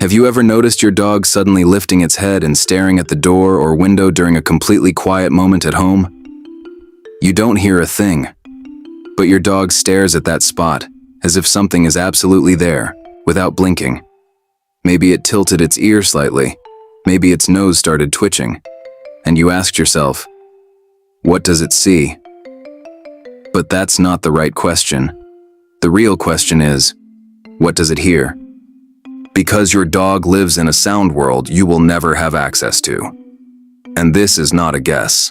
Have you ever noticed your dog suddenly lifting its head and staring at the door or window during a completely quiet moment at home? You don't hear a thing, but your dog stares at that spot as if something is absolutely there, without blinking. Maybe it tilted its ear slightly, maybe its nose started twitching, and you asked yourself, what does it see? But that's not the right question. The real question is, what does it hear? Because your dog lives in a sound world you will never have access to. And this is not a guess.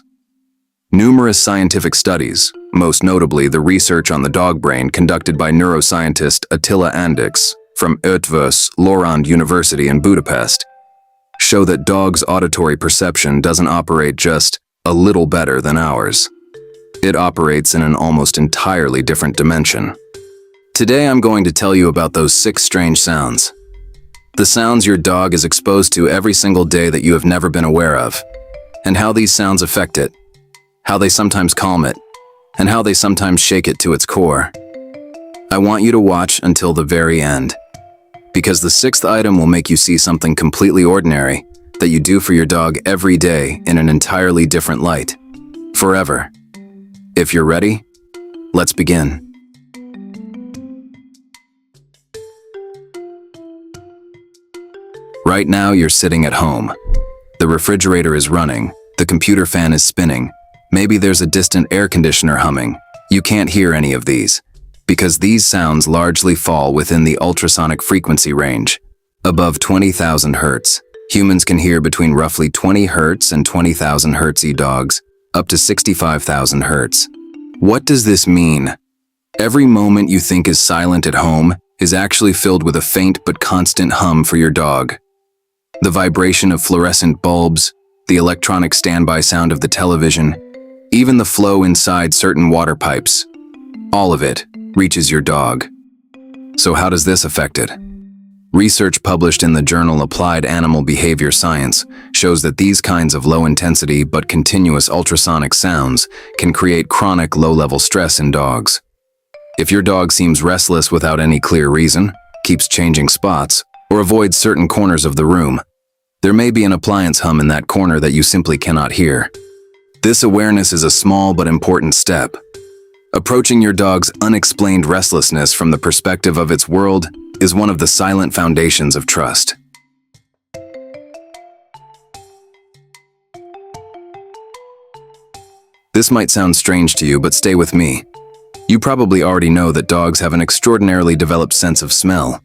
Numerous scientific studies, most notably the research on the dog brain conducted by neuroscientist Attila Andix from Eötvös Loránd University in Budapest, show that dogs' auditory perception doesn't operate just a little better than ours. It operates in an almost entirely different dimension. Today I'm going to tell you about those 6 strange sounds. The sounds your dog is exposed to every single day that you have never been aware of, and how these sounds affect it, how they sometimes calm it, and how they sometimes shake it to its core. I want you to watch until the very end, because the 6th item will make you see something completely ordinary that you do for your dog every day in an entirely different light, forever. If you're ready, let's begin. Right now you're sitting at home. The refrigerator is running, the computer fan is spinning, maybe there's a distant air conditioner humming. You can't hear any of these, because these sounds largely fall within the ultrasonic frequency range. Above 20,000 Hz, humans can hear between roughly 20 Hz and 20,000 Hz dogs, up to 65,000 Hz. What does this mean? Every moment you think is silent at home is actually filled with a faint but constant hum for your dog. The vibration of fluorescent bulbs, the electronic standby sound of the television, even the flow inside certain water pipes, all of it reaches your dog. So how does this affect it? Research published in the journal Applied Animal Behavior Science shows that these kinds of low-intensity but continuous ultrasonic sounds can create chronic low-level stress in dogs. If your dog seems restless without any clear reason, keeps changing spots, or avoids certain corners of the room, there may be an appliance hum in that corner that you simply cannot hear. This awareness is a small but important step. Approaching your dog's unexplained restlessness from the perspective of its world is one of the silent foundations of trust. This might sound strange to you, but stay with me. You probably already know that dogs have an extraordinarily developed sense of smell,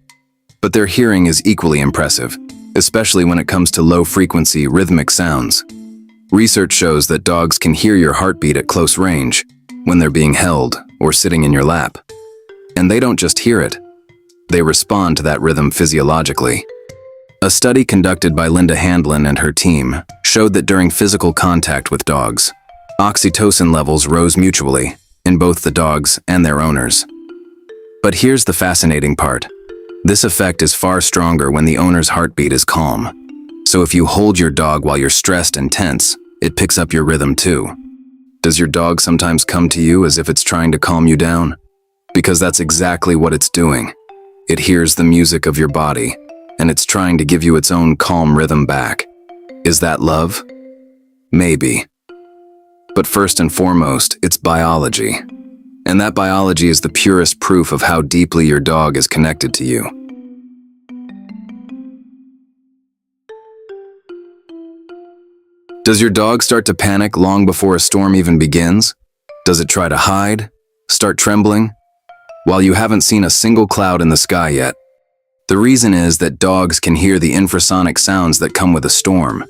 but their hearing is equally impressive, especially when it comes to low-frequency, rhythmic sounds. Research shows that dogs can hear your heartbeat at close range, when they're being held or sitting in your lap. And they don't just hear it, they respond to that rhythm physiologically. A study conducted by Linda Handlin and her team showed that during physical contact with dogs, oxytocin levels rose mutually in both the dogs and their owners. But here's the fascinating part. This effect is far stronger when the owner's heartbeat is calm. So if you hold your dog while you're stressed and tense, it picks up your rhythm too. Does your dog sometimes come to you as if it's trying to calm you down? Because that's exactly what it's doing. It hears the music of your body, and it's trying to give you its own calm rhythm back. Is that love? Maybe. But first and foremost, it's biology. And that biology is the purest proof of how deeply your dog is connected to you. Does your dog start to panic long before a storm even begins? Does it try to hide? Start trembling? While you haven't seen a single cloud in the sky yet. The reason is that dogs can hear the infrasonic sounds that come with a storm,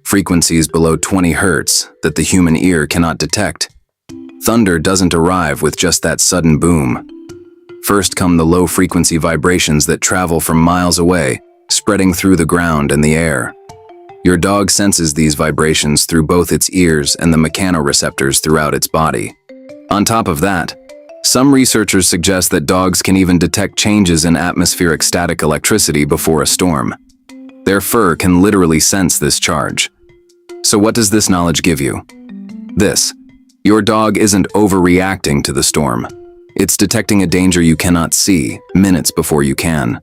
frequencies below 20 Hz that the human ear cannot detect. Thunder doesn't arrive with just that sudden boom. First come the low-frequency vibrations that travel from miles away, spreading through the ground and the air. Your dog senses these vibrations through both its ears and the mechanoreceptors throughout its body. On top of that, some researchers suggest that dogs can even detect changes in atmospheric static electricity before a storm. Their fur can literally sense this charge. So what does this knowledge give you? This: your dog isn't overreacting to the storm. It's detecting a danger you cannot see minutes before you can.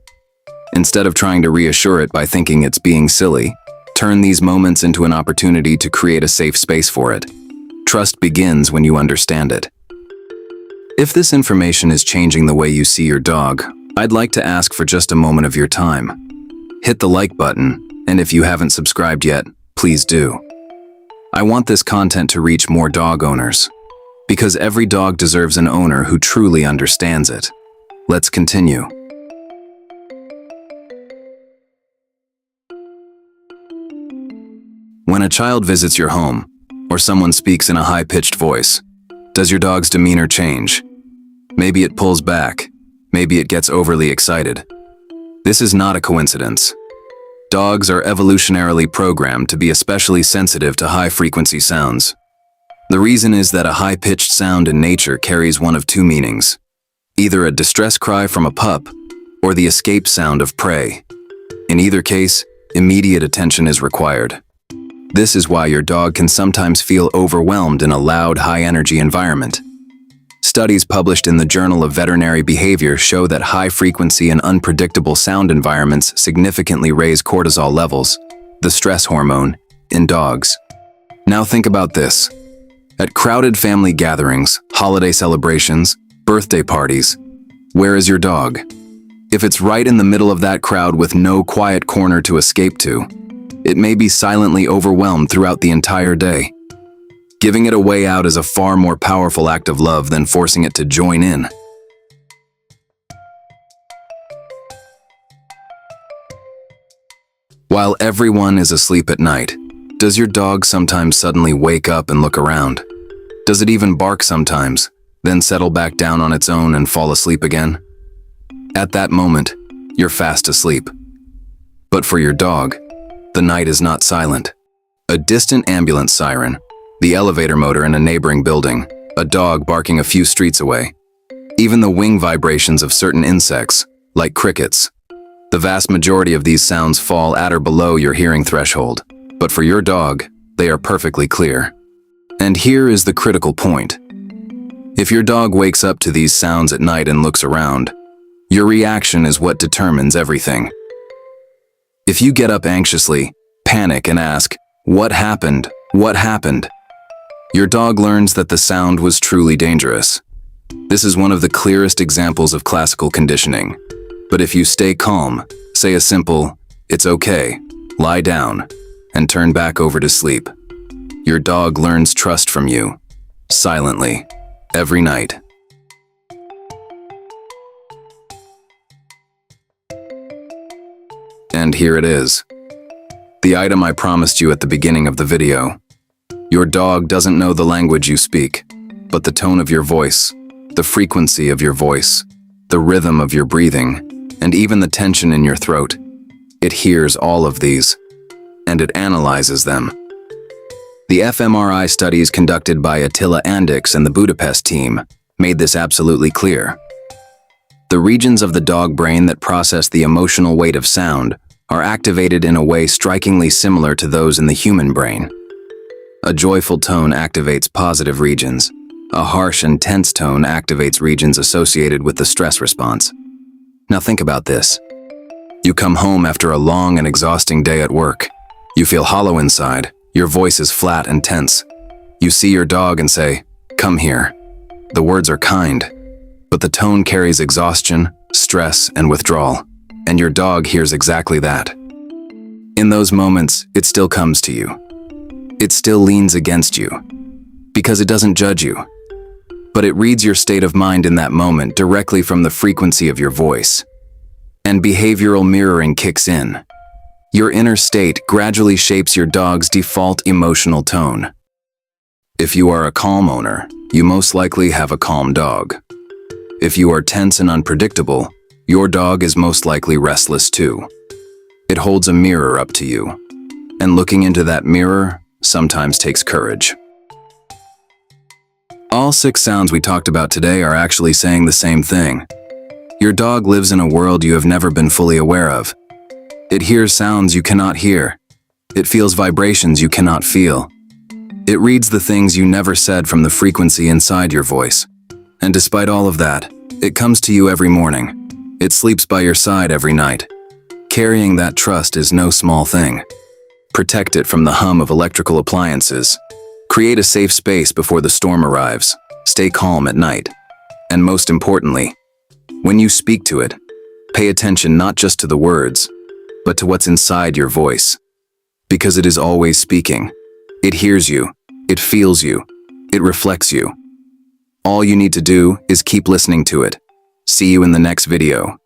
Instead of trying to reassure it by thinking it's being silly, turn these moments into an opportunity to create a safe space for it. Trust begins when you understand it. If this information is changing the way you see your dog, I'd like to ask for just a moment of your time. Hit the like button, and if you haven't subscribed yet, please do. I want this content to reach more dog owners, because every dog deserves an owner who truly understands it. Let's continue. When a child visits your home, or someone speaks in a high-pitched voice, does your dog's demeanor change? Maybe it pulls back, maybe it gets overly excited. This is not a coincidence. Dogs are evolutionarily programmed to be especially sensitive to high-frequency sounds. The reason is that a high-pitched sound in nature carries one of two meanings: either a distress cry from a pup, or the escape sound of prey. In either case, immediate attention is required. This is why your dog can sometimes feel overwhelmed in a loud, high-energy environment. Studies published in the Journal of Veterinary Behavior show that high-frequency and unpredictable sound environments significantly raise cortisol levels, the stress hormone, in dogs. Now think about this. At crowded family gatherings, holiday celebrations, birthday parties, where is your dog? If it's right in the middle of that crowd with no quiet corner to escape to, it may be silently overwhelmed throughout the entire day. Giving it a way out is a far more powerful act of love than forcing it to join in. While everyone is asleep at night, does your dog sometimes suddenly wake up and look around? Does it even bark sometimes, then settle back down on its own and fall asleep again? At that moment, you're fast asleep. But for your dog, the night is not silent. A distant ambulance siren, the elevator motor in a neighboring building, a dog barking a few streets away, even the wing vibrations of certain insects, like crickets. The vast majority of these sounds fall at or below your hearing threshold, but for your dog, they are perfectly clear. And here is the critical point. If your dog wakes up to these sounds at night and looks around, your reaction is what determines everything. If you get up anxiously, panic and ask, "What happened? What happened?" your dog learns that the sound was truly dangerous. This is one of the clearest examples of classical conditioning. But if you stay calm, say a simple, "It's okay, lie down," and turn back over to sleep, your dog learns trust from you, silently, every night. And here it is. The item I promised you at the beginning of the video. Your dog doesn't know the language you speak, but the tone of your voice, the frequency of your voice, the rhythm of your breathing, and even the tension in your throat. It hears all of these, and it analyzes them. The fMRI studies conducted by Attila Andix and the Budapest team made this absolutely clear. The regions of the dog brain that process the emotional weight of sound are activated in a way strikingly similar to those in the human brain. A joyful tone activates positive regions. A harsh and tense tone activates regions associated with the stress response. Now think about this. You come home after a long and exhausting day at work. You feel hollow inside. Your voice is flat and tense. You see your dog and say, "Come here." The words are kind, but the tone carries exhaustion, stress, and withdrawal. And your dog hears exactly that. In those moments, it still comes to you. It still leans against you, because it doesn't judge you. But it reads your state of mind in that moment directly from the frequency of your voice. And behavioral mirroring kicks in. Your inner state gradually shapes your dog's default emotional tone. If you are a calm owner, you most likely have a calm dog. If you are tense and unpredictable, your dog is most likely restless too. It holds a mirror up to you, and looking into that mirror sometimes takes courage. All 6 sounds we talked about today are actually saying the same thing. Your dog lives in a world you have never been fully aware of. It hears sounds you cannot hear. It feels vibrations you cannot feel. It reads the things you never said from the frequency inside your voice. And despite all of that, it comes to you every morning. It sleeps by your side every night. Carrying that trust is no small thing. Protect it from the hum of electrical appliances. Create a safe space before the storm arrives. Stay calm at night. And most importantly, when you speak to it, pay attention not just to the words, but to what's inside your voice. Because it is always speaking. It hears you, it feels you, it reflects you. All you need to do is keep listening to it. See you in the next video.